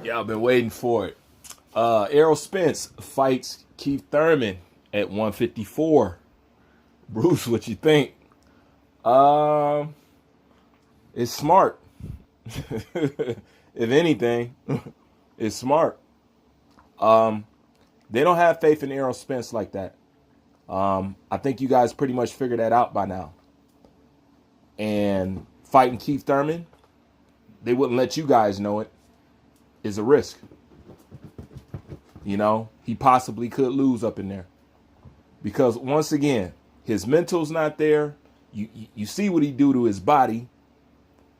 Y'all been waiting for it. Errol Spence fights Keith Thurman at 154. Bruce, what you think? It's smart. If anything, it's smart. They don't have faith in Errol Spence like that. I think you guys pretty much figured that out by now. And fighting Keith Thurman, they wouldn't let you guys know it, is a risk. You know, he possibly could lose up in there. Because once again, his mental's not there. You see what he do to his body,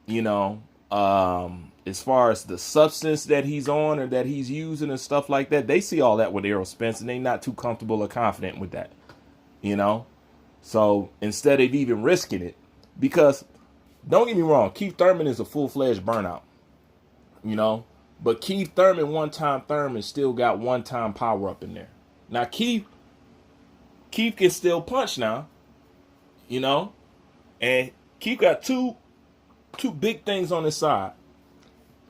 you know, as far as the substance that he's on or that he's using and stuff like that. They see all that with Errol Spence, and they not too comfortable or confident with that, you know. So instead of even risking it, because don't get me wrong, Keith Thurman is a full-fledged burnout, you know. But Keith Thurman, one-time Thurman, still got one-time power up in there. Now, Keith can still punch now, you know. And Keith got two big things on his side.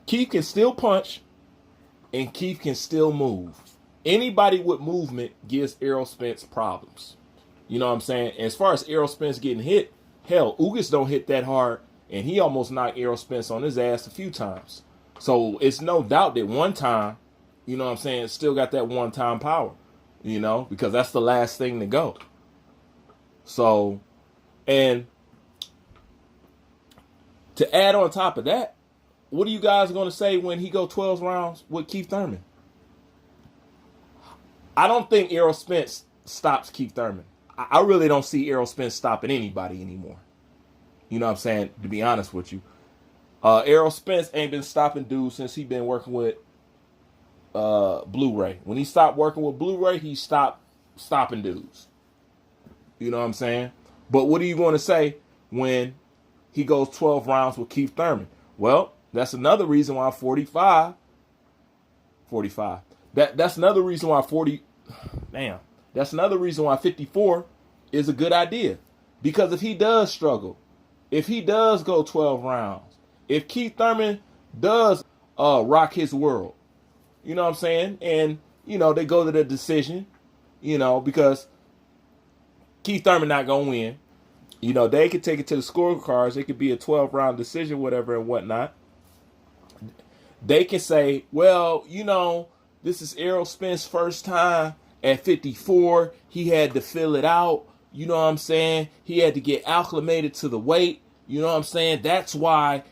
Keith can still punch, and Keith can still move. Anybody with movement gives Errol Spence problems. You know what I'm saying? And as far as Errol Spence getting hit, hell, Ugas don't hit that hard, and he almost knocked Errol Spence on his ass a few times. So it's no doubt that one time, you know what I'm saying, still got that one-time power, you know, because that's the last thing to go. So, and to add on top of that, what are you guys going to say when he go 12 rounds with Keith Thurman? I don't think Errol Spence stops Keith Thurman. I really don't see Errol Spence stopping anybody anymore. You know what I'm saying? To be honest with you. Errol Spence ain't been stopping dudes since he been working with Blu-ray. When he stopped working with Blu-ray, he stopped stopping dudes. You know what I'm saying? But what are you going to say when he goes 12 rounds with Keith Thurman? Well, that's another reason why 45. That's another reason why 40. Damn. That's another reason why 54 is a good idea. Because if he does struggle, if he does go 12 rounds, if Keith Thurman does rock his world, you know what I'm saying? And, you know, they go to the decision, you know, because Keith Thurman not going to win. You know, they could take it to the scorecards. It could be a 12-round decision, whatever and whatnot. They can say, well, you know, this is Errol Spence's first time at 54. He had to fill it out. You know what I'm saying? He had to get acclimated to the weight. You know what I'm saying? That's why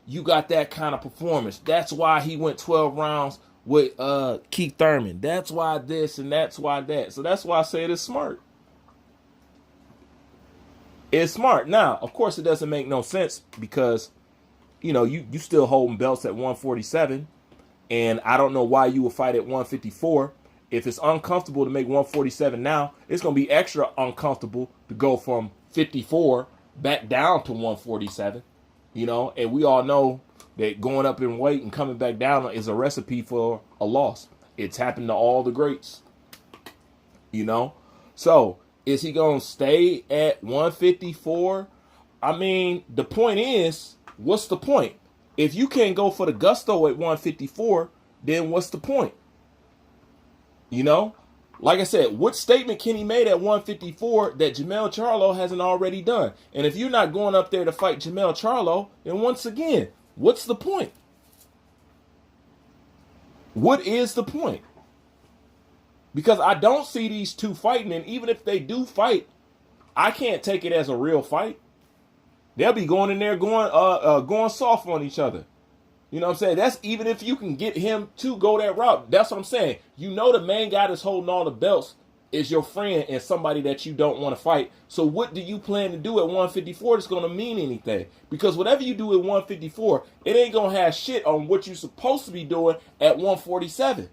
you got that kind of performance. That's why he went 12 rounds with Keith Thurman. That's why this and that's why that. So that's why I say it is smart. It's smart. Now, of course, it doesn't make no sense because, you know, you still holding belts at 147. And I don't know why you would fight at 154. If it's uncomfortable to make 147 now, it's going to be extra uncomfortable to go from 54 back down to 147. You know, and we all know that going up in weight and coming back down is a recipe for a loss. It's happened to all the greats. You know, so is he going to stay at 154? I mean, the point is, what's the point? If you can't go for the gusto at 154, then what's the point? You know, like I said, what statement can he make at 154 that Jermell Charlo hasn't already done? And if you're not going up there to fight Jermell Charlo, then once again, what's the point? What is the point? Because I don't see these two fighting, and even if they do fight, I can't take it as a real fight. They'll be going in there going soft on each other. You know what I'm saying? That's even if you can get him to go that route. That's what I'm saying. You know the main guy that's holding all the belts is your friend and somebody that you don't want to fight. So what do you plan to do at 154 that's going to mean anything? Because whatever you do at 154, it ain't going to have shit on what you're supposed to be doing at 147.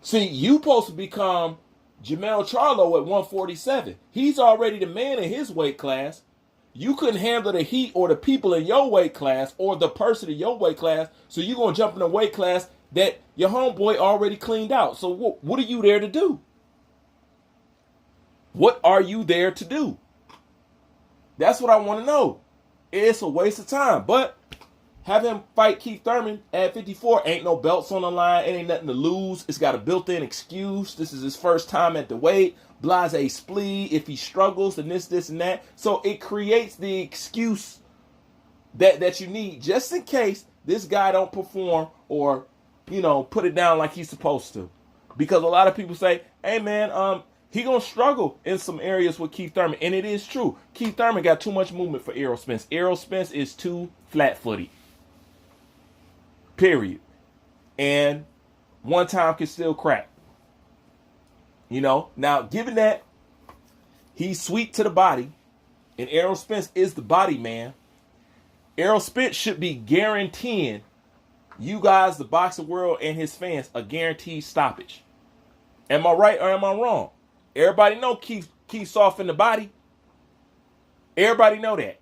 See, you supposed to become Jermell Charlo at 147. He's already the man in his weight class. You couldn't handle the heat or the people in your weight class or the person in your weight class, so you're going to jump in a weight class that your homeboy already cleaned out. So what are you there to do? What are you there to do? That's what I want to know. It's a waste of time. But Have him fight Keith Thurman at 54. Ain't no belts on the line. It ain't nothing to lose. It's got a built-in excuse. This is his first time at the weight. Blase splee. If he struggles, then this, and that. So it creates the excuse that you need just in case this guy don't perform or, put it down like he's supposed to. Because a lot of people say, hey, man, he going to struggle in some areas with Keith Thurman. And it is true. Keith Thurman got too much movement for Eroll Spence. Eroll Spence is too flat-footed. Period. And one time can still crack. Now, given that he's sweet to the body and Eroll Spence is the body man, Eroll Spence should be guaranteeing you guys, the boxing world and his fans, a guaranteed stoppage. Am I right or am I wrong? Everybody know Keith soft in the body. Everybody know that.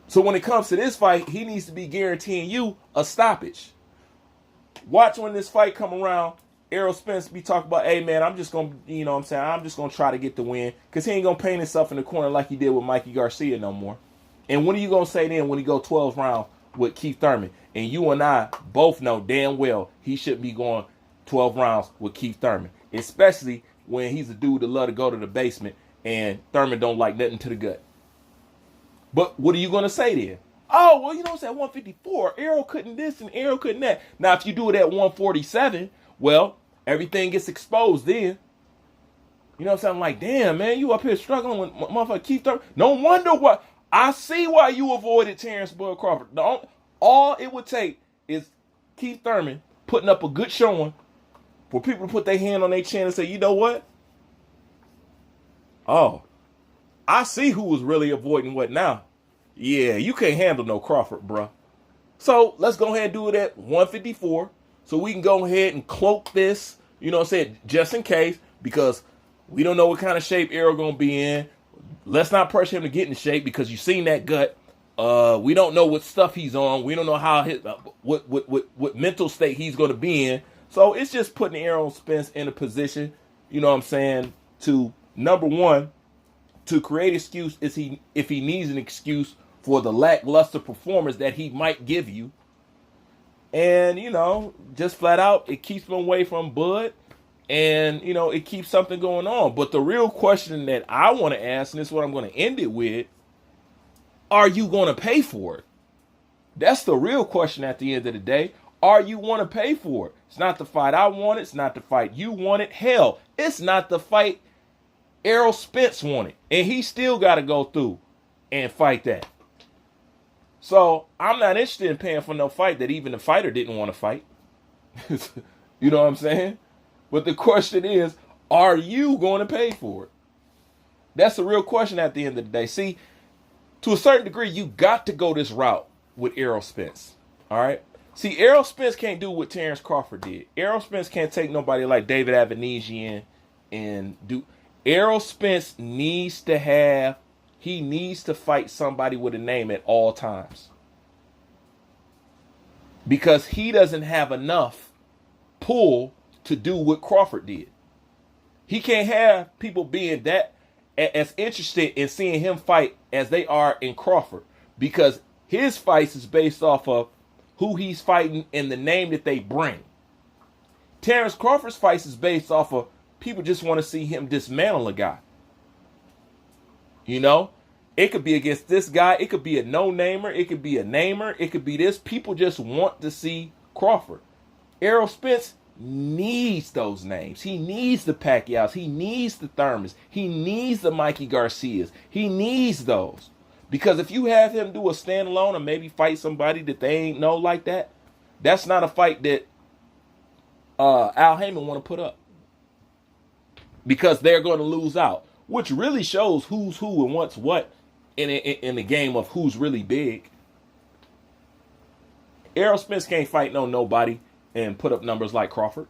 So when it comes to this fight, he needs to be guaranteeing you a stoppage. Watch when this fight come around, Eroll Spence be talking about, hey, man, I'm just going to, I'm just going to try to get the win. Because he ain't going to paint himself in the corner like he did with Mikey Garcia no more. And what are you going to say then when he go 12 rounds with Keith Thurman? And you and I both know damn well he shouldn't be going 12 rounds with Keith Thurman. Especially when he's a dude that love to go to the basement and Thurman don't like nothing to the gut. But what are you going to say then? Oh, well, it's at 154. Eroll couldn't this and Eroll couldn't that. Now, if you do it at 147, well, everything gets exposed then. You know what I'm saying? I'm like, damn, man, you up here struggling with motherfucker Keith Thurman. No wonder what. I see why you avoided Terrence Bud Crawford. All it would take is Keith Thurman putting up a good showing for people to put their hand on their chin and say, you know what? Oh, I see who was really avoiding what now. Yeah, you can't handle no Crawford, bruh. So let's go ahead and do it at 154 so we can go ahead and cloak this, just in case, because we don't know what kind of shape Eroll going to be in. Let's not pressure him to get in shape because you've seen that gut. We don't know what stuff he's on. We don't know how what mental state he's going to be in. So it's just putting Eroll Spence in a position, to, number one, to create excuse if he needs an excuse for the lackluster performance that he might give you. And, just flat out, it keeps him away from Bud. And, it keeps something going on. But the real question that I want to ask, and this is what I'm going to end it with, are you going to pay for it? That's the real question at the end of the day. Are you want to pay for it? It's not the fight I wanted. It's not the fight you wanted. Hell, it's not the fight Eroll Spence wanted. And he still got to go through and fight that. So I'm not interested in paying for no fight that even the fighter didn't want to fight. You know what I'm saying? But the question is, are you going to pay for it? That's the real question at the end of the day. See, to a certain degree, you got to go this route with Eroll Spence. All right? See, Eroll Spence can't do what Terrence Crawford did. Eroll Spence can't take nobody like David Avanesian and do. Eroll Spence needs to fight somebody with a name at all times. Because he doesn't have enough pull to do what Crawford did. He can't have people being that as interested in seeing him fight as they are in Crawford. Because his fights is based off of who he's fighting and the name that they bring. Terrence Crawford's fights is based off of people just want to see him dismantle a guy. It could be against this guy. It could be a no-namer. It could be a namer. It could be this. People just want to see Crawford. Eroll Spence needs those names. He needs the Pacquiaos. He needs the Thurmans. He needs the Mikey Garcias. He needs those. Because if you have him do a standalone and maybe fight somebody that they ain't know like that, that's not a fight that Al Heyman want to put up. Because they're going to lose out. Which really shows who's who and what's what in the game of who's really big. Eroll Spence can't fight nobody and put up numbers like Crawford.